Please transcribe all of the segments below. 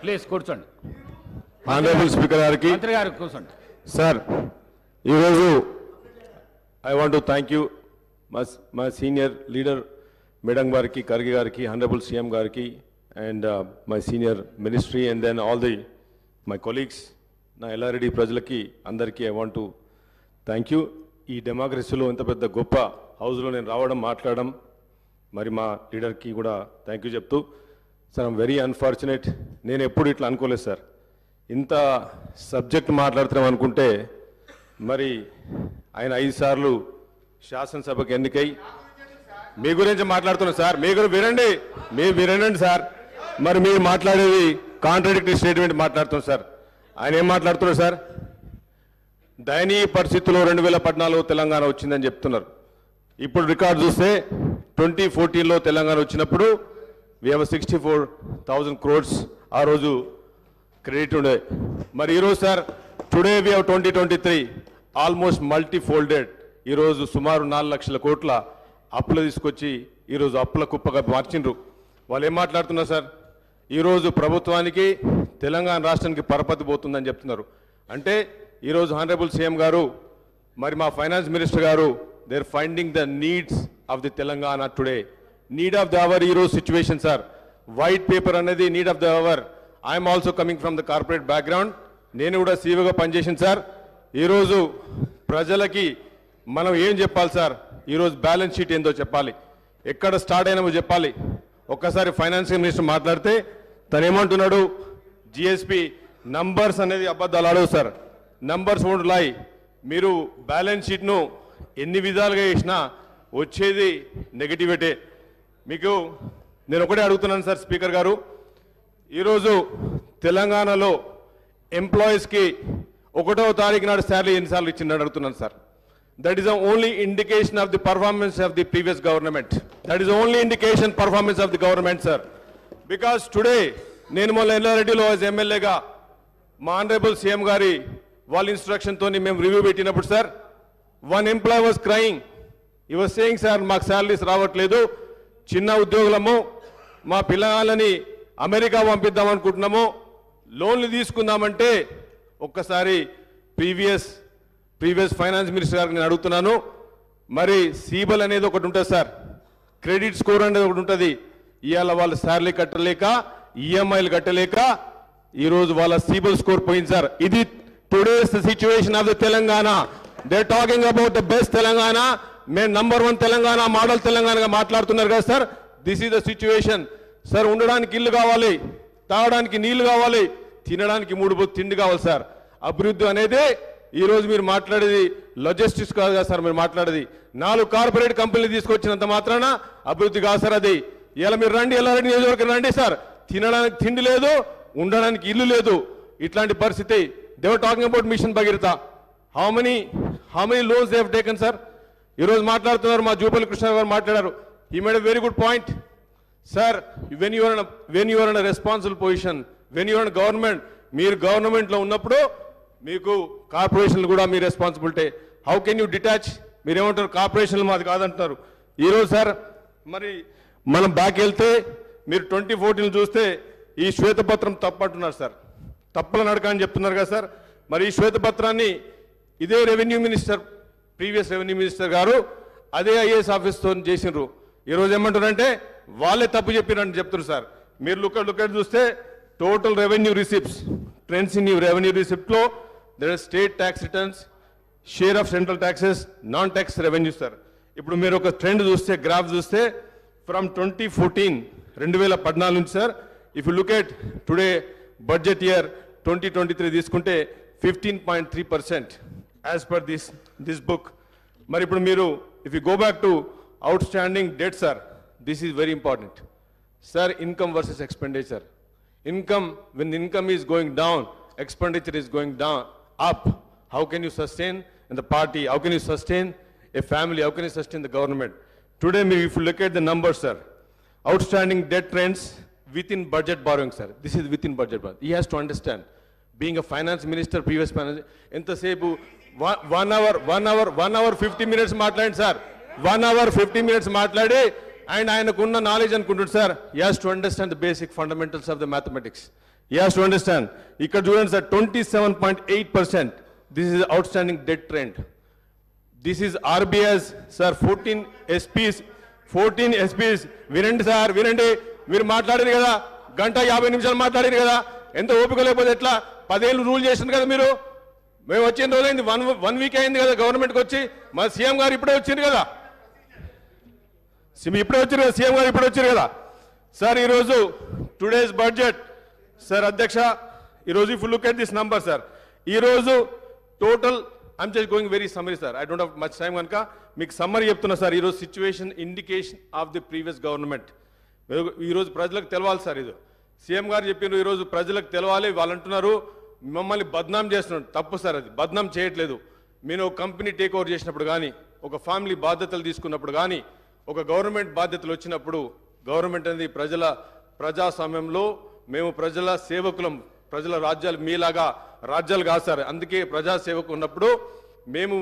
Please కూర్చోండి. Honourable speaker గారికి మంత్రి గారు కూర్చోండి. సార్ ఈరోజు I want to thank you మా సీనియర్ లీడర్ మేడం గారికి, ఖర్గే గారికి, ఆనరబుల్ సీఎం గారికి and my senior ministry and then all the my colleagues, నా ఎల్లారెడ్డి ప్రజలకి అందరికీ I want to thank you. ఈ డెమోక్రసీలో ఇంత పెద్ద గొప్ప హౌస్లో నేను రావడం, మాట్లాడడం, మరి మా లీడర్కి కూడా థ్యాంక్ యూ చెప్తూ, సార్ ఐమ్ వెరీ అన్ఫార్చునేట్. నేను ఎప్పుడు ఇట్లా అనుకోలేదు సార్. ఇంత సబ్జెక్ట్ మాట్లాడుతున్నాం అనుకుంటే మరి ఆయన 5 సార్లు శాసనసభకు ఎన్నికై మీ గురించి మాట్లాడుతున్నాం సార్. మీ గురించి వినండి, వినండి సార్. మరి మీరు మాట్లాడేది కాంట్రాడిక్టరీ స్టేట్మెంట్ మాట్లాడుతున్నాం సార్. ఆయన ఏం మాట్లాడుతున్నారు సార్? దయనీయ పరిస్థితుల్లో 2014 తెలంగాణ వచ్చిందని చెప్తున్నారు. ఇప్పుడు రికార్డు చూస్తే 2014లో తెలంగాణ వచ్చినప్పుడు we have 64,000 crores ఆ రోజు క్రెడిట్ ఉండే. మరి ఈరోజు sir today we have 2023 almost multifolded. ఈరోజు సుమారు 4 లక్షల కోట్ల అప్పులు తీసుకొచ్చి ఈరోజు అప్పుల కుప్పగా మార్చిండ్రు. వాళ్ళు ఏం మాట్లాడుతున్నారు సార్? ఈరోజు ప్రభుత్వానికి, తెలంగాణ రాష్ట్రానికి పరపతి పోతుందని చెప్తున్నారు. అంటే ఈరోజు హానరబుల్ సీఎం గారు, మరి మా ఫైనాన్స్ మినిస్టర్ గారు, they are finding the needs of the Telangana today. Need of the hour ఈరోజు సిచ్యువేషన్ సార్. వైట్ పేపర్ అనేది need of the hour. I'm also coming from the corporate background. నేను కూడా సీఈఓగా పనిచేసింది sir. ఈరోజు ప్రజలకి మనం ఏం చెప్పాలి సార్? ఈరోజు బ్యాలెన్స్ షీట్ ఏందో చెప్పాలి, ఎక్కడ స్టార్ట్ అయినామో చెప్పాలి. ఒక్కసారి ఫైనాన్స్ మినిస్టర్ మాట్లాడితే తను ఏమంటున్నాడు? జిఎస్పి నంబర్స్ అనేది అబద్ధాలు ఆడవు సార్. నంబర్స్ వోంట్ లై. మీరు బ్యాలెన్స్ షీట్ను ఎన్ని విధాలుగా చేసినా వచ్చేది నెగటివిటీ. మీకు నేను ఒకటే అడుగుతున్నాను సార్ స్పీకర్ గారు, ఈరోజు తెలంగాణలో ఎంప్లాయీస్కి 1వ తారీఖు నాడు శాలరీ ఎన్నిసార్లు ఇచ్చిందని అడుగుతున్నాను sir. That is the only indication of the performance of the previous government. That is only indication performance of the government sir. Because today నేను మొన్న ఎల్లారెడ్డిలో యాజ్ ఎమ్మెల్యేగా మా ఆనరబుల్ సీఎం గారి వాళ్ళ ఇన్స్ట్రక్షన్తో మేము రివ్యూ పెట్టినప్పుడు sir, one employee was crying. He was saying sir మాకు salaries రావట్లేదు, చిన్న ఉద్యోగులము, మా పిల్లలని అమెరికా పంపిద్దాం అనుకుంటున్నాము, లోన్లు తీసుకుందామంటే ఒక్కసారి ప్రీవియస్ ఫైనాన్స్ మినిస్టర్ గారికి నేను అడుగుతున్నాను. మరి సీబల్ అనేది ఒకటి ఉంటుంది సార్, క్రెడిట్ స్కోర్ అనేది ఒకటి ఉంటుంది. ఇవాళ వాళ్ళు శాలరీ కట్టలేక, ఈఎంఐలు కట్టలేక ఈరోజు వాళ్ళ సీబల్ స్కోర్ పోయింది సార్. ఇది today's situation of the Telangana. They talking about the best Telangana. మేము #1 తెలంగాణ, మోడల్ తెలంగాణగా మాట్లాడుతున్నారు కదా sir. This is the situation sir. ఉండడానికి ఇల్లు కావాలి, తాగడానికి నీళ్లు కావాలి, తినడానికి 3 తిండి కావాలి సార్. అభివృద్ధి అనేది ఈరోజు మీరు మాట్లాడేది లాజిస్టిక్స్ కాదు కదా సార్. మీరు మాట్లాడేది 4 కార్పొరేట్ కంపెనీలు తీసుకొచ్చినంత మాత్రాన అభివృద్ధి కాదు సార్ అది. ఇలా మీరు రండి, ఎల్లారెడ్డి నియోజకవర్గం రండి సార్, తినడానికి తిండి లేదు, ఉండడానికి ఇల్లు లేదు. ఇట్లాంటి పరిస్థితి. They were talking about mission Bhagiratha. How many loans they have taken sir? ఈరోజు మాట్లాడుతున్నారు, మా జూపల్లి కృష్ణ గారు మాట్లాడారు. He made a very good point sir. When you are in a responsible position, when you are in government, మీరు గవర్నమెంట్లో ఉన్నప్పుడు మీకు కార్పొరేషన్లు కూడా మీ responsibility. How can you detach? మీరేమంటారు? కార్పొరేషన్లు మాది కాదంటున్నారు. ఈరోజు సార్ మరి మనం బ్యాక్ వెళ్తే మీరు 2014 చూస్తే ఈ శ్వేతపత్రం తప్పంటున్నారు సార్. తప్పుల నడక అని చెప్తున్నారు కదా సార్. మరి ఈ శ్వేతపత్రాన్ని ఇదే revenue minister, previous revenue minister గారు అదే ఐఏఎస్ ఆఫీస్తో చేసినారు. ఈరోజు ఏమంటారంటే వాళ్ళే తప్పు చెప్పినట్టు చెప్తున్నారు సార్. మీరు లుక్ చూస్తే total revenue receipts, trends in revenue రిసిప్ట్లో there are state tax returns, share of central taxes, non tax revenue sir. ఇప్పుడు మీరు ఒక ట్రెండ్ చూస్తే, గ్రాఫ్ చూస్తే ఫ్రమ్ 2014 నుంచి sir, if you look at today budget year 2023 తీసుకుంటే 15.3% as per this book. మరి ఇప్పుడు మీరు if you go back to out standing debt sir, this is very important sir. Income versus expenditure. Income, when the income is going down, expenditure is going down, up. How can you sustain in the party? How can you sustain a family? How can you sustain the government? Today, if you look at the numbers, sir, outstanding debt trends within budget borrowing, sir. This is within budget borrowing. He has to understand. Being a finance minister, previous finance, ఎంతసేపు 1 hour 50 minutes మాట్లాడండి sir. 1 hour 50 minutes మాట్లాడి and ఆయనకున్న knowledge అనుకుంటుంది sir. He has to understand the basic fundamentals of the mathematics. He has to understand. ఇక్కడ చూడండి sir 27.8%. This is outstanding debt trend. This is RBI's, sir, 14 SPs. వినండి sir, వినండి. మీరు మాట్లాడారు కదా, గంట 50 నిమిషాలు మాట్లాడారు కదా, ఎంత ఓపిక లేకపోతే ఎట్లా? 10 ఏళ్ళు రూల్ చేసింది కదా మీరు. మేము వచ్చిన రోజైంది, వన్ వీక్ అయింది కదా గవర్నమెంట్కి వచ్చి. మా సీఎం గారు ఇప్పుడే వచ్చారు కదా, సీఎం గారు ఇప్పుడే వచ్చారు కదా సార్. ఈరోజు టుడేస్ బడ్జెట్ సార్, అధ్యక్ష, ఈరోజు if you look at this number sir, ఈరోజు total, I'm just going very summary sir, I don't have much time కనుక మీకు సమ్మరీ చెప్తున్నా సార్. ఈరోజు situation indication of the previous government. ఈరోజు ప్రజలకు తెలవాలి సార్. ఇది సీఎం గారు చెప్పినారు, ఈరోజు ప్రజలకు తెలవాలి. వాళ్ళు అంటున్నారు మమ్మల్ని బద్నాం చేస్తున్నారు. తప్పు సార్, అది బద్నాం చేయట్లేదు. మీరు ఒక కంపెనీ టేక్ ఓవర్ చేసినప్పుడు కానీ, ఒక ఫ్యామిలీ బాధ్యతలు తీసుకున్నప్పుడు కానీ, ఒక గవర్నమెంట్ బాధ్యతలు వచ్చినప్పుడు, గవర్నమెంట్ అనేది ప్రజాస్వామ్యంలో మేము ప్రజల సేవకులం. ప్రజల రాజ్యాలు మీలాగా రాజ్యాలు కాదు సార్. అందుకే ప్రజాసేవకు ఉన్నప్పుడు మేము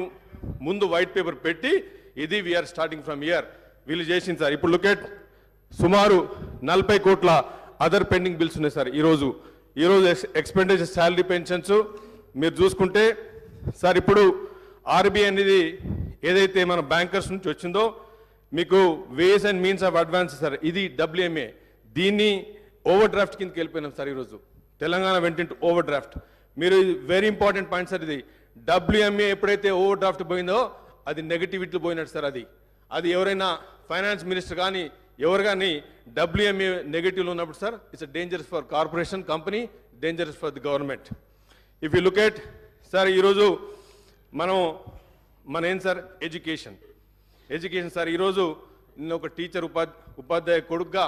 ముందు వైట్ పేపర్ పెట్టి ఇది వీఆర్ స్టార్టింగ్ ఫ్రమ్ ఇయర్ వీళ్ళు చేసింది సార్. ఇప్పుడు లుకెట్ సుమారు 40 కోట్ల అదర్ పెండింగ్ బిల్స్ ఉన్నాయి సార్. ఈరోజు ఎక్స్పెండిచర్ శాలరీ పెన్షన్స్ మీరు చూసుకుంటే సార్, ఇప్పుడు ఆర్బీఐ అనేది ఏదైతే మన బ్యాంకర్స్ నుంచి వచ్చిందో మీకు ways and means of advance sir, ఇది WMA. దీన్ని ఓవర్ డ్రాఫ్ట్ కిందకి వెళ్ళిపోయినాం సార్. ఈరోజు తెలంగాణ వెంట ఓవర్ డ్రాఫ్ట్. మీరు వెరీ ఇంపార్టెంట్ పాయింట్ సార్. ఇది WMA ఎప్పుడైతే ఓవర్ డ్రాఫ్ట్ పోయిందో అది నెగటివిటీ పోయినట్టు సార్. అది ఎవరైనా ఫైనాన్స్ మినిస్టర్ కానీ ఎవరు కానీ WMA నెగటివ్లో ఉన్నప్పుడు sir, it's dangerous for corporation company, dangerous for the government. If you look at sir, ఈరోజు మన ఏం సార్, ఎడ్యుకేషన్ సార్. ఈరోజు నేను ఒక టీచర్ ఉపాధ్యాయ కొడుకుగా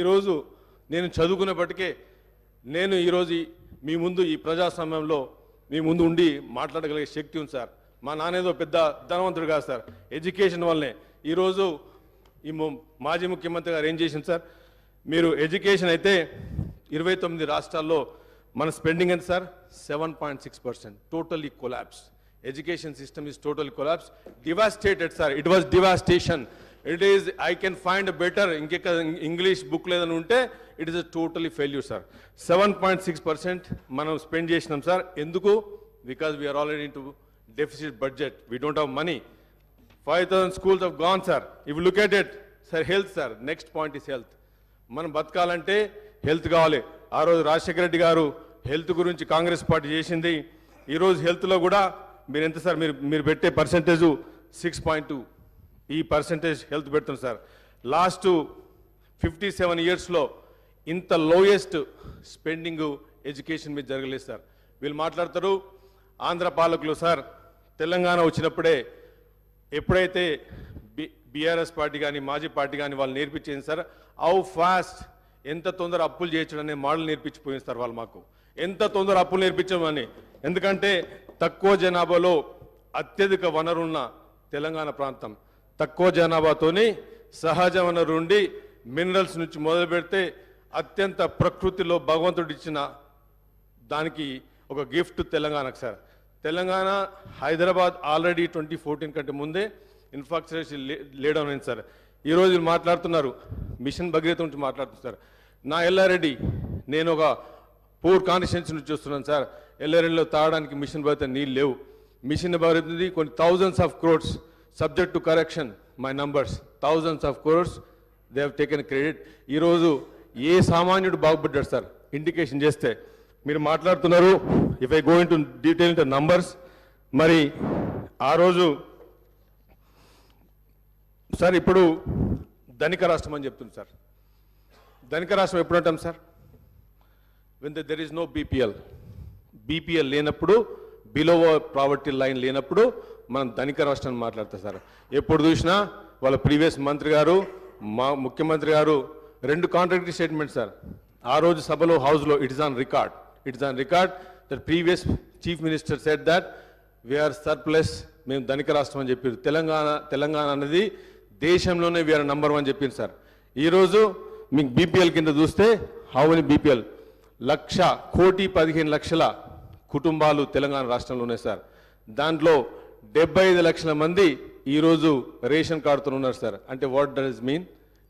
ఈరోజు నేను చదువుకునేప్పటికే నేను ఈరోజు మీ ముందు ఈ ప్రజాస్వామ్యంలో మీ ముందు ఉండి మాట్లాడగలిగే శక్తి ఉంది సార్. మా నానేదో పెద్ద ధనవంతుడు కాదు సార్, ఎడ్యుకేషన్ వల్లనే. ఈరోజు ఈ మాజీ ముఖ్యమంత్రి గారు ఏం చేసింది సార్, మీరు ఎడ్యుకేషన్ అయితే 29 రాష్ట్రాల్లో మన స్పెండింగ్ ఎంత sir, 7.6%. Totally collapse. Education system is totally collapse. Devastated sir, it was devastation. It is, I can find better, ఇంకెక్క ఇంగ్లీష్ బుక్ లేదని ఉంటే it is a totally failure sir. 7.6% మనం స్పెండ్ చేసినాం సార్. ఎందుకు? Because we're already in to deficit budget, we don't have money. 5,000 schools have gone sir. If you look at it sir, health sir, next point is health. మనం బతకాలంటే health కావాలి. ఆ రోజు రాజశేఖర రెడ్డి గారు health గురించి Congress party చేసింది. ఈరోజు హెల్త్లో కూడా మీరు ఎంత సార్, మీరు పెట్టే పర్సెంటేజ్ 6.2. ఈ పర్సెంటేజ్ హెల్త్ పెడుతుంది సార్. లాస్ట్ 57 yearsలో ఇంత లోయెస్ట్ స్పెండింగ్ ఎడ్యుకేషన్ మీద జరగలేదు సార్. వీళ్ళు మాట్లాడతారు ఆంధ్ర పాలకులు సార్, తెలంగాణ వచ్చినప్పుడే ఎప్పుడైతే బీఆర్ఎస్ పార్టీ కానీ మాజీ పార్టీ కానీ వాళ్ళు నేర్పించింది సార్, హౌ ఫాస్ట్, ఎంత తొందర అప్పులు చేయడం అనే మోడల్ నేర్పించిపోయింది సార్ వాళ్ళు మాకు. ఎంత తొందర అప్పులు నేర్పించామని. ఎందుకంటే తక్కువ జనాభాలో అత్యధిక వనరున్న తెలంగాణ ప్రాంతం, తక్కువ జనాభాతోని సహజ వనరు ఉండి మినరల్స్ నుంచి మొదలు పెడితే అత్యంత ప్రకృతిలో భగవంతుడు ఇచ్చిన దానికి ఒక గిఫ్ట్ తెలంగాణకు సార్. తెలంగాణ, హైదరాబాద్ ఆల్రెడీ 2014 కంటే ముందే ఇన్ఫ్రాస్ట్రక్చర్ లేడౌన్ అయింది సార్. ఈరోజు మాట్లాడుతున్నారు మిషన్ భగీరథ నుంచి మాట్లాడుతున్నారు. నా ఎల్లారెడ్డి, నేను ఒక పూర్ కాన్స్టిట్యున్సీ నుంచి వస్తున్నాను సార్. ఎల్లారెడ్డిలో తాగడానికి మిషన్ భగీరథ నీళ్ళు లేవు. మిషన్ భగీరథది కొన్ని thousands of crores, subject to correction my numbers, thousands of crores they have taken credit. ఈరోజు ఏ సామాన్యుడు బాగుపడ్డాడు సార్ ఇండికేషన్ చేస్తే. మీరు మాట్లాడుతున్నారు, if I go in to detail into numbers, మరి ఆ రోజు సార్ ఇప్పుడు ధనిక రాష్ట్రం అని చెప్తుంది సార్. ధనిక రాష్ట్రం ఎప్పుడు అంటాం sir? When there is no BPL లేనప్పుడు, బిలో ప్రావర్టీ లైన్ లేనప్పుడు మనం ధనిక రాష్ట్రాన్ని మాట్లాడతాం సార్. ఎప్పుడు చూసినా వాళ్ళ ప్రీవియస్ మంత్రి గారు, మా ముఖ్యమంత్రి గారు 2 కాంట్రాక్టరీ స్టేట్మెంట్ సార్. ఆ రోజు సభలో, హౌస్లో, it is on record that previous chief minister said that we are surplus, మేము ధనిక రాష్ట్రం అని చెప్పారు. తెలంగాణ అనేది దేశంలోనే వీఆర్ నంబర్ 1 చెప్పింది సార్. ఈరోజు మీకు బీపీఎల్ కింద చూస్తే హౌ మెనీ బీపీఎల్, 1,15,00,000 కుటుంబాలు తెలంగాణ రాష్ట్రంలో ఉన్నాయి సార్. దాంట్లో 75 లక్షల మంది ఈరోజు రేషన్ కార్డుతో ఉన్నారు సార్. అంటే వాట్ డస్ మీన్?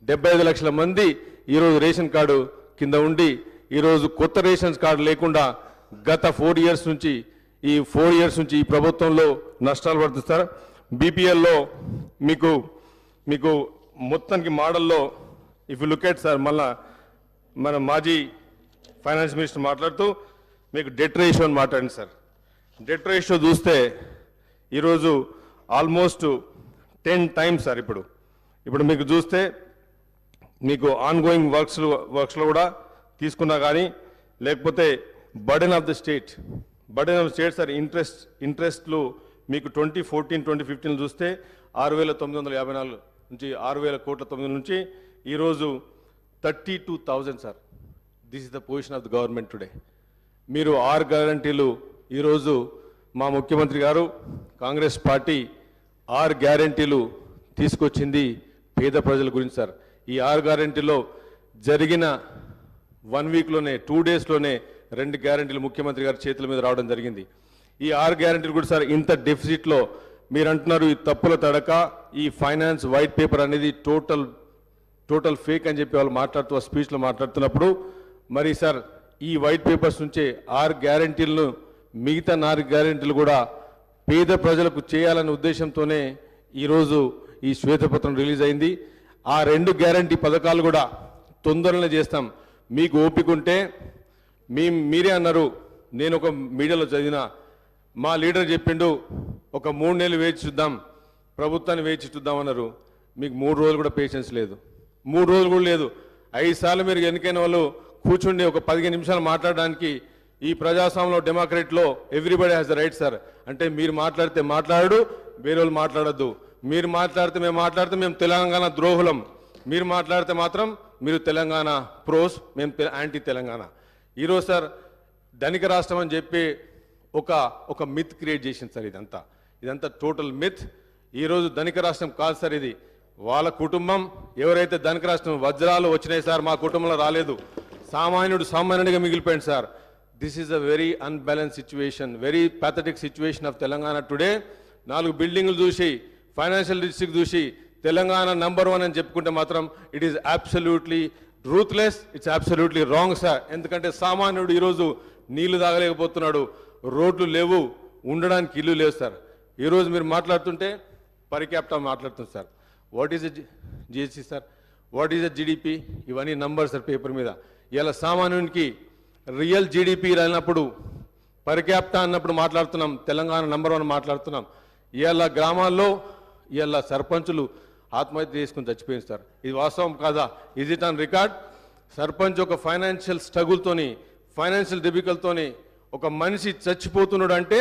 75 లక్షల మంది ఈరోజు రేషన్ కార్డు కింద ఉండి ఈరోజు కొత్త రేషన్స్ కార్డు లేకుండా గత 4 years నుంచి ఈ 4 years నుంచి ఈ ప్రభుత్వంలో నష్టాలు పడుతుంది సార్. బీపీఎల్లో మీకు మొత్తానికి మోడల్లో if you look at sir, మళ్ళా మన మాజీ ఫైనాన్స్ మినిస్టర్ మాట్లాడుతూ మీకు డెట్ రేషియో అని మాట్లాడండి సార్. డెట్ రేషియో చూస్తే ఈరోజు ఆల్మోస్ట్ 10 times సార్. ఇప్పుడు మీకు చూస్తే మీకు ఆన్గోయింగ్ వర్క్స్లో కూడా తీసుకున్నా కానీ, లేకపోతే burden of the state sir, ఇంట్రెస్ట్లు మీకు 2014-2015 చూస్తే 6,954 నుంచి 6,000 కోట్ల 9 నుంచి ఈరోజు 32,000 sir. This is the position of the government today. మీరు 6 గ్యారంటీలు ఈరోజు మా ముఖ్యమంత్రి గారు కాంగ్రెస్ పార్టీ 6 గ్యారంటీలు తీసుకొచ్చింది పేద ప్రజల గురించి సార్. ఈ 6 గ్యారంటీలో జరిగిన 1 weekలోనే 2 daysలోనే 2 గ్యారంటీలు ముఖ్యమంత్రి గారి చేతుల మీద రావడం జరిగింది. ఈ 6 గ్యారంటీలు కూడా సార్ ఇంత డెఫిసిట్లో మీరు అంటున్నారు ఈ తప్పుల తడక, ఈ ఫైనాన్స్ వైట్ పేపర్ అనేది టోటల్ ఫేక్ అని చెప్పి వాళ్ళు మాట్లాడుతూ స్పీచ్లో మాట్లాడుతున్నప్పుడు, మరి సార్ ఈ వైట్ పేపర్స్ నుంచే 6 గ్యారంటీలను మిగతా 4 గ్యారంటీలు కూడా పేద ప్రజలకు చేయాలనే ఉద్దేశంతోనే ఈరోజు ఈ శ్వేతపత్రం రిలీజ్ అయింది. ఆ 2 గ్యారంటీ పథకాలు కూడా తొందరలో చేస్తాం. మీకు ఓపిక ఉంటే మీరే అన్నారు, నేను ఒక మీడియాలో చదివిన మా లీడర్ చెప్పిండు ఒక 3 నెలలు వేచి చూద్దాం, ప్రభుత్వాన్ని వేచి చూద్దామన్నారు. మీకు 3 రోజులు కూడా పేషెన్స్ లేదు, 3 రోజులు కూడా లేదు. 5 సార్లు మీరు ఎన్నికైన వాళ్ళు కూర్చుండి ఒక 15 నిమిషాలు మాట్లాడడానికి ఈ ప్రజాస్వామ్యంలో డెమోక్రసీలో everybody has the right sir. అంటే మీరు మాట్లాడితే మాట్లాడు, వేరే వాళ్ళు మాట్లాడద్దు. మీరు మాట్లాడితే మేము తెలంగాణ ద్రోహులం, మీరు మాట్లాడితే మాత్రం మీరు తెలంగాణ ప్రోస్, మేము యాంటీ తెలంగాణ. ఈరోజు సార్ ధనిక రాష్ట్రం అని చెప్పి ఒక మిత్ క్రియేట్ చేసింది సార్. ఇదంతా టోటల్ మిత్. ఈరోజు ధనిక రాష్ట్రం కాదు సార్, ఇది వాళ్ళ కుటుంబం. ఎవరైతే ధనిక రాష్ట్రం వజ్రాలు వచ్చినాయి సార్, మా కుటుంబంలో రాలేదు. సామాన్యుడిగా మిగిలిపోయింది sir. This is a very unbalance situation, very pathetic situation of Telangana today. 4 బిల్డింగ్లు చూసి, ఫైనాన్షియల్ డిస్ట్రిక్ట్ చూసి తెలంగాణ నంబర్ 1 అని చెప్పుకుంటే మాత్రం it is absolutely ruthless, it's absolutely wrong sir. ఎందుకంటే సామాన్యుడు ఈరోజు నీళ్లు తాగలేకపోతున్నాడు, రోడ్లు లేవు, ఉండడానికి ఇల్లు లేవు సార్. ఈరోజు మీరు మాట్లాడుతుంటే పర్ క్యాపిటా మాట్లాడుతుంది sir. What is GST sir, what is GDP, ఇవన్నీ నంబర్ సార్ పేపర్ మీద. ఇలా సామాన్యునికి రియల్ జీడిపి రానప్పుడు పర్ క్యాపిటా అన్నప్పుడు మాట్లాడుతున్నాం, తెలంగాణ నంబర్ 1 మాట్లాడుతున్నాం. ఇవాళ గ్రామాల్లో ఇవాళ సర్పంచులు ఆత్మహత్య చేసుకుని చచ్చిపోయింది సార్. ఇది వాస్తవం కాదా? Is it on record? Sarpanch ఒక ఫైనాన్షియల్ స్ట్రగుల్తోని, ఫైనాన్షియల్ డిఫికల్ట్తోని ఒక మనిషి చచ్చిపోతున్నాడు అంటే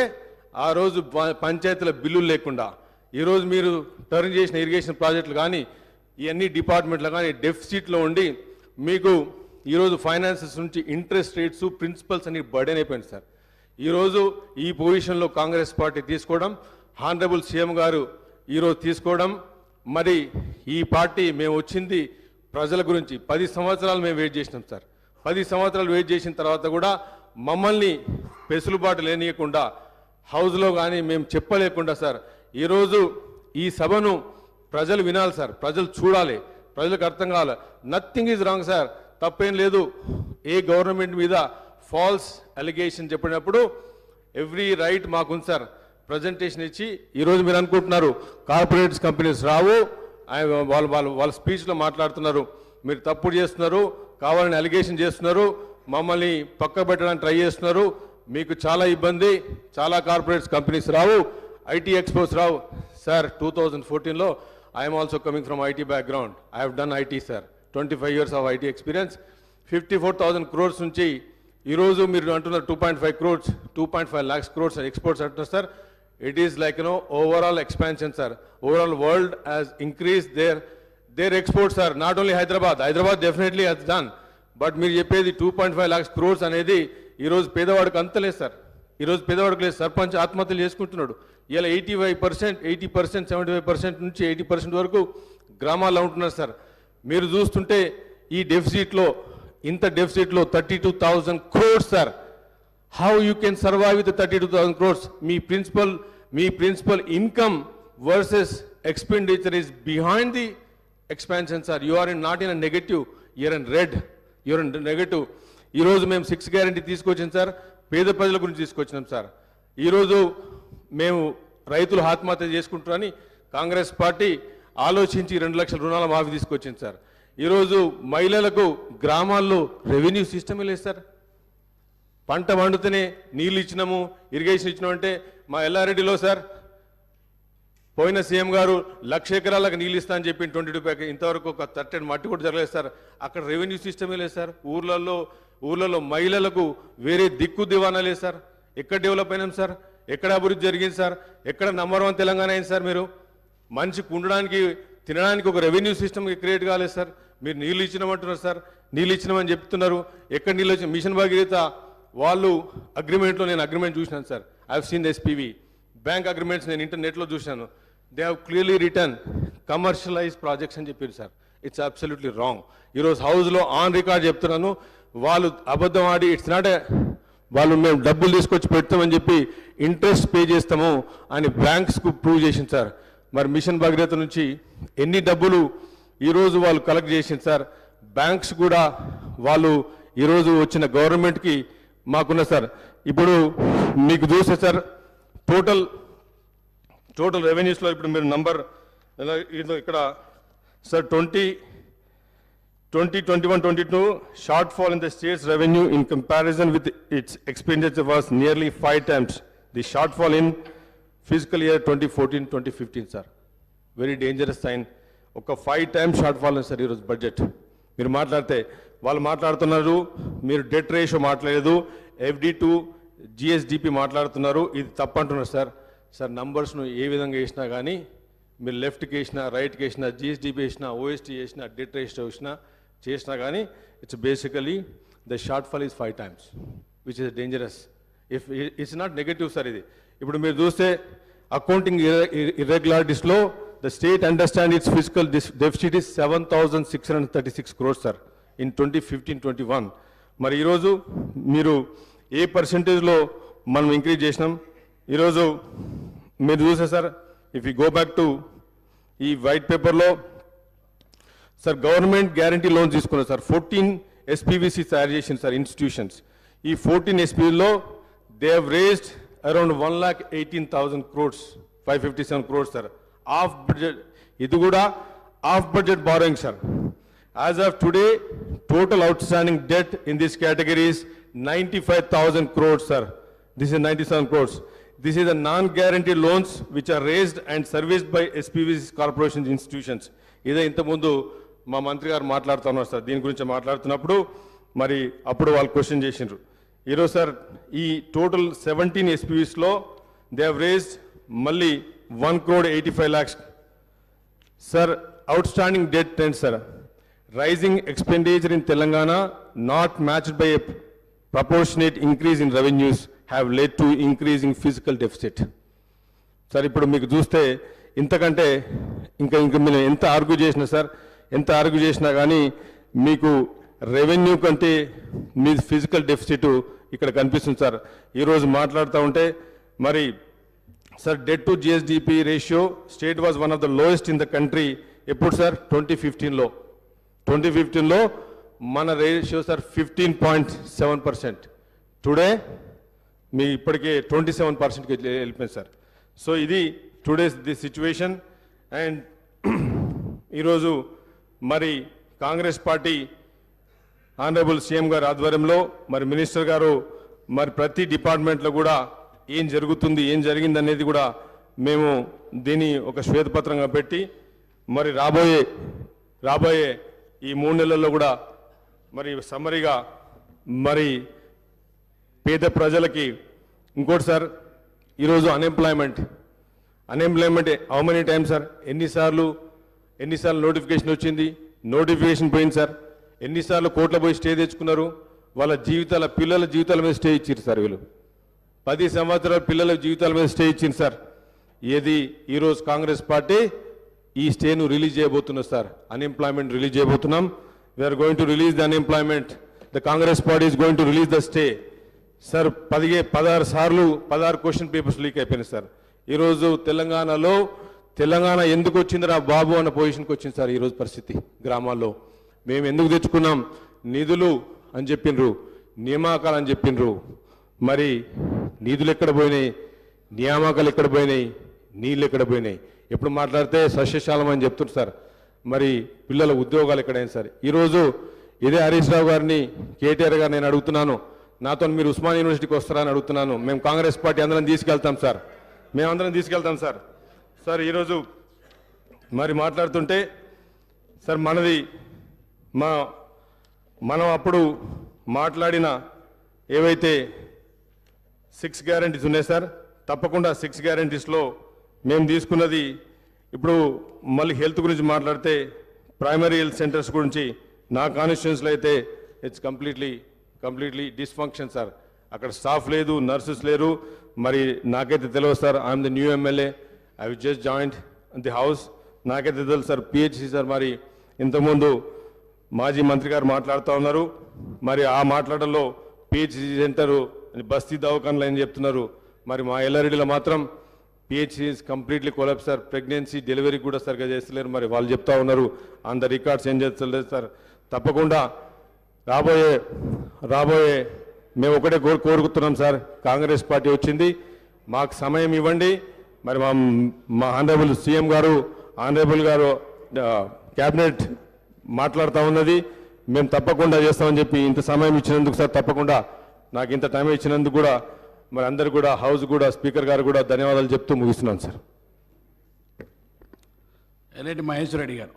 ఆ రోజు పంచాయతీల బిల్లులు లేకుండా, ఈరోజు మీరు టర్న్ చేసిన ఇరిగేషన్ ప్రాజెక్టులు కానీ ఇవన్నీ డిపార్ట్మెంట్లు కానీ డెఫిసిట్లో ఉండి మీకు ఈరోజు ఫైనాన్సెస్ నుంచి ఇంట్రెస్ట్ రేట్స్, ప్రిన్సిపల్స్ అన్ని బర్డెన్ అయిపోయింది సార్. ఈరోజు ఈ పొజిషన్లో కాంగ్రెస్ పార్టీ తీసుకోవడం, హానరబుల్ సీఎం గారు ఈరోజు తీసుకోవడం, మరి ఈ పార్టీ మేము వచ్చింది ప్రజల గురించి. 10 సంవత్సరాలు మేము వెయిట్ చేసినాం సార్. 10 సంవత్సరాలు వెయిట్ చేసిన తర్వాత కూడా మమ్మల్ని పెసులుబాటు లేనియకుండా, హౌస్లో కానీ మేము చెప్పలేకుండా సార్, ఈరోజు ఈ సభను ప్రజలు వినాలి సార్, ప్రజలు చూడాలి, ప్రజలకు అర్థం కావాలి. నథింగ్ ఈజ్ రాంగ్ సార్, తప్పేం లేదు. ఏ గవర్నమెంట్ మీద ఫాల్స్ అలిగేషన్ చెప్పినప్పుడు ఎవ్రీ రైట్ మాకుంది సార్ ప్రజెంటేషన్ ఇచ్చి. ఈరోజు మీరు అనుకుంటున్నారు కార్పొరేట్స్ కంపెనీస్ రావు, వాళ్ళ స్పీచ్లో మాట్లాడుతున్నారు, మీరు తప్పుడు చేస్తున్నారు, కావాలని అలిగేషన్ చేస్తున్నారు, మమ్మల్ని పక్క పెట్టడానికి ట్రై చేస్తున్నారు, మీకు చాలా ఇబ్బంది, చాలా కార్పొరేట్స్ కంపెనీస్ రావు, ఐటీ ఎక్స్పోర్ట్స్ రావు. సార్ 2014లో I'm also coming from IT background, I have done IT sir, 25 years of IT experience. 54,000 crores నుంచి ఈరోజు మీరు అంటున్నారు 2.5 crores, 2.5 lakhs crores ఎక్స్పోర్ట్స్ అంటున్నారు sir. It is like overall expansion sir. Overall world has increase their exports sir, not only Hyderabad definitely has done. But మీరు చెప్పేది 2.5 lakhs crores అనేది ఈరోజు పేదవాడికి అంతలేదు సార్. ఈరోజు పేదవాడికి లేదు. సర్పంచ్ ఆత్మహత్యలు చేసుకుంటున్నాడు. ఇలా 80%, 75% నుంచి 80% వరకు గ్రామాల్లో ఉంటున్నారు సార్. మీరు చూస్తుంటే ఈ డెఫిసిట్లో, ఇంత డెఫిసిట్లో 32,000 crores sir. How you can survive with 32,000 crores? మీ principal income versus expenditure is behind the expansion sir. You are not in a negative, you're in red, you're in negative. ఈరోజు మేము 6 గ్యారెంటీ తీసుకొచ్చాం సార్, పేద ప్రజల గురించి తీసుకొచ్చినాం sir. ఈరోజు మేము రైతులు ఆత్మహత్య చేసుకుంటారని కాంగ్రెస్ పార్టీ ఆలోచించి 2 లక్షల రుణాల మాఫీ తీసుకొచ్చింది సార్. ఈరోజు మహిళలకు గ్రామాల్లో రెవెన్యూ సిస్టమే లేదు సార్. పంట వండుతూనే నీళ్ళు ఇచ్చినాము, ఇరిగేషన్ ఇచ్చినామంటే మా ఎల్లారెడ్డిలో సార్ పోయిన సీఎం గారు 1,00,000 ఎకరాలకు నీళ్ళు ఇస్తా అని చెప్పి 22 ఇంతవరకు ఒక 30 మట్టి కూడా జరగలేదు సార్. అక్కడ రెవెన్యూ సిస్టమే లేదు సార్. ఊర్లలో మహిళలకు వేరే దిక్కు దివానా లేదు సార్. ఎక్కడ డెవలప్ అయినాం సార్? ఎక్కడ అభివృద్ధి జరిగింది సార్? ఎక్కడ నంబర్ 1 తెలంగాణ అయింది సార్? మీరు మనిషికి ఉండడానికి తినడానికి ఒక రెవెన్యూ సిస్టమ్ క్రియేట్ కాలేదు సార్. మీరు నీళ్ళు ఇచ్చినామంటున్నారు సార్, నీళ్ళు ఇచ్చినామని చెప్తున్నారు. ఎక్కడ నీళ్ళు వచ్చిన మిషన్ భగీరథ వాళ్ళు అగ్రిమెంట్లో నేను అగ్రిమెంట్ చూసినాను sir. I have seen SPV bank agreements నేను ఇంటర్నెట్లో చూశాను. They have clearly return commercialise projects అని చెప్పారు సార్. It's absolutely wrong. ఈరోజు హౌస్లో ఆన్ రికార్డ్ చెప్తున్నాను, వాళ్ళు అబద్ధం ఆడి ఇట్స్ నాట్ వాళ్ళు మేము డబ్బులు తీసుకొచ్చి పెడతామని చెప్పి ఇంట్రెస్ట్ పే చేస్తాము అని బ్యాంక్స్కు ప్రూవ్ చేసింది సార్. మరి మిషన్ భగీరథ నుంచి ఎన్ని డబ్బులు ఈరోజు వాళ్ళు కలెక్ట్ చేసింది సార్. బ్యాంక్స్ కూడా వాళ్ళు ఈరోజు వచ్చిన గవర్నమెంట్కి మాకున్న సార్. ఇప్పుడు మీకు చూస్తే సార్ టోటల్ రెవెన్యూస్లో ఇప్పుడు మీరు నంబర్ ఇక్కడ sir 2021-22 shortfall in the state's revenue in comparison with its expenditure was nearly 5 times the shortfall in fiscal year 2014-2015 sir. Very dangerous sign. ఒక 5 times shortfall ఉంది సార్ ఈరోజు బడ్జెట్. మీరు మాట్లాడితే వాళ్ళు మాట్లాడుతున్నారు, మీరు డెట్ రేషియో మాట్లాడలేదు, FD to GSDP మాట్లాడుతున్నారు, ఇది తప్పంటున్నారు సార్. సార్ నంబర్స్ను ఏ విధంగా వేసినా కానీ మీరు లెఫ్ట్కి వేసినా రైట్కి వేసినా GSDP వేసినా OST వేసినా డెట్ రేషియో చేసినా కానీ it's basically the shortfall is 5 times which is dangerous. If it's not negative sir. ఇది ఇప్పుడు మీరు చూస్తే అకౌంటింగ్ ఇర్రెగ్యులారిటీస్లో the state understand it's physical deficit is 7,636 crores sir in 2015-21. మరి ఈరోజు మీరు ఏ పర్సెంటేజ్లో మనం ఇంక్రీజ్ చేసినాం? ఈరోజు మీరు చూసే sir, if you go back to ఈ వైట్ పేపర్లో సార్ గవర్నమెంట్ గ్యారంటీ లోన్స్ తీసుకున్నారు సార్. 14 SPVC తయారు చేసింది సార్ ఇన్స్టిట్యూషన్స్. ఈ 14 SPVలో they have raised around 1,18,000 crores, 557 crores sir off budget. ఇది కూడా off budget borrowing sir. As of today total outstanding debt in this category is 95,000 crores sir. This is 97 crores. This is the non-guaranteed loans which are raised and serviced by SPVC corporations institutions. ఇదే ఇంతకుముందు మా మంత్రి గారు మాట్లాడుతున్నారు sir. దీని గురించి మాట్లాడుతున్నప్పుడు మరి అప్పుడు వాళ్ళు క్వశ్చన్ చేసిండ్రు. ఈరోజు సార్ ఈ టోటల్ 17 SPVsలో దే హ్యావ్ రేస్డ్ మళ్ళీ 1,85 lakhs sir. Outstanding debt trend sir. Rising expenditure in Telangana not matched by a proportionate increase in revenues have led to increasing fiscal deficit. Sir ఇప్పుడు మీకు చూస్తే ఇంతకంటే ఇంకా మీరు ఎంత ఆర్గ్యూ చేసినా సార్, ఎంత ఆర్గ్యూ చేసినా కానీ మీకు రెవెన్యూ కంటే మీ ఫిజికల్ డెఫిసిట్ ఇక్కడ కనిపిస్తుంది సార్. ఈరోజు మాట్లాడుతూ ఉంటే మరి sir debt to GSDP ratio state was one of the lowest in the country. ఎప్పుడు సార్? 2015లో మన రేషియో సార్ 15.7%. టుడే మీ ఇప్పటికే 27%కి వెళ్ళిపోయింది సార్. సో ఇది టుడేస్ ది సిచ్యువేషన్. అండ్ ఈరోజు మరి కాంగ్రెస్ పార్టీ ఆనరబుల్ సీఎం గారి ఆధ్వర్యంలో మరి మినిస్టర్ గారు మరి ప్రతి డిపార్ట్మెంట్లో కూడా ఏం జరుగుతుంది, ఏం జరిగింది అనేది కూడా మేము దీన్ని ఒక శ్వేతపత్రంగా పెట్టి మరి రాబోయే ఈ 3 నెలల్లో కూడా మరి సమ్మరిగా మరి పేద ప్రజలకి. ఇంకోటి సార్, ఈరోజు unemployment how many times sir? ఎన్నిసార్లు నోటిఫికేషన్ వచ్చింది, నోటిఫికేషన్ పోయింది సార్. ఎన్నిసార్లు కోర్టులో పోయి స్టే తెచ్చుకున్నారు. వాళ్ళ పిల్లల జీవితాల మీద స్టే ఇచ్చారు సార్. వీళ్ళు 10 సంవత్సరాల పిల్లల జీవితాల మీద స్టే ఇచ్చింది సార్. ఏది ఈరోజు కాంగ్రెస్ పార్టీ ఈ స్టేను రిలీజ్ చేయబోతున్నారు సార్. అన్ఎంప్లాయ్మెంట్ రిలీజ్ చేయబోతున్నాం. We are going to release the unemployment. The Congress party is going to release the stay. Sir 16 question papers leak అయిపోయినాయి సార్. ఈరోజు తెలంగాణ ఎందుకు వచ్చిందిరా బాబు అన్న పొజిషన్కి వచ్చింది సార్. ఈరోజు పరిస్థితి గ్రామాల్లో మేము ఎందుకు తెచ్చుకున్నాం నిధులు అని చెప్పిండ్రు. నియామకాలు అని చెప్పిండ్రు. మరి నిధులు ఎక్కడ పోయినాయి, నియామకాలు ఎక్కడ పోయినాయి, నీళ్ళు ఎక్కడ పోయినాయి? ఎప్పుడు మాట్లాడితే సస్యశాలం అని చెప్తున్నారు సార్. మరి పిల్లల ఉద్యోగాలు ఎక్కడైనా సార్. ఈరోజు ఇదే హరీష్ రావు గారిని, కేటీఆర్ గారు నేను అడుగుతున్నాను, నాతో మీరు ఉస్మాన్ యూనివర్సిటీకి వస్తారా అని అడుగుతున్నాను. మేము కాంగ్రెస్ పార్టీ అందరం తీసుకెళ్తాం సార్, మేమందరం తీసుకెళ్తాం సార్. సార్ ఈరోజు మరి మాట్లాడుతుంటే సార్ మనం అప్పుడు మాట్లాడిన ఏవైతే 6 గ్యారంటీస్ ఉన్నాయి సార్, తప్పకుండా 6 గ్యారంటీస్లో మేము తీసుకున్నది ఇప్పుడు మళ్ళీ హెల్త్ గురించి మాట్లాడితే ప్రైమరీ హెల్త్ సెంటర్స్ గురించి నా కాన్స్టిట్యూన్సీలో అయితే ఇట్స్ కంప్లీట్లీ డిస్ఫంక్షన్ సార్. అక్కడ స్టాఫ్ లేదు, నర్సెస్ లేరు. మరి నాకైతే తెలియదు sir. I'm the new MLA, I will just joint the house. నాకైతే తెలుసు సార్. పిహెచ్సి సార్ మరి ఇంతకుముందు మాజీ మంత్రి గారు మాట్లాడుతూ ఉన్నారు. మరి ఆ మాట్లాడడంలో పిహెచ్సి సెంటరు బస్తీ దవాఖానలు అని చెప్తున్నారు. మరి మా ఎల్లారెడ్డిలో మాత్రం PHC completely collapse sir. Pregnancy delivery కూడా సరిగ్గా చేస్తలేరు. మరి వాళ్ళు చెప్తా ఉన్నారు, అంత రికార్డ్స్ ఏం చేస్తలేదు సార్. తప్పకుండా రాబోయే మేము ఒకటే కోరుకుతున్నాం సార్. కాంగ్రెస్ పార్టీ వచ్చింది, మాకు సమయం ఇవ్వండి. మరి మా ఆనరబుల్ సీఎం గారు, ఆనరబుల్ గారు క్యాబినెట్ మాట్లాడుతూ ఉన్నది. మేము తప్పకుండా చేస్తామని చెప్పి ఇంత సమయం ఇచ్చినందుకు సార్, తప్పకుండా నాకు ఇంత టైం ఇచ్చినందుకు కూడా మరి అందరు కూడా, హౌస్ కూడా, స్పీకర్ గారు కూడా ధన్యవాదాలు చెప్తూ ముగిస్తున్నాను సార్. ఎల్లేటి మహేశ్వర రెడ్డి గారు.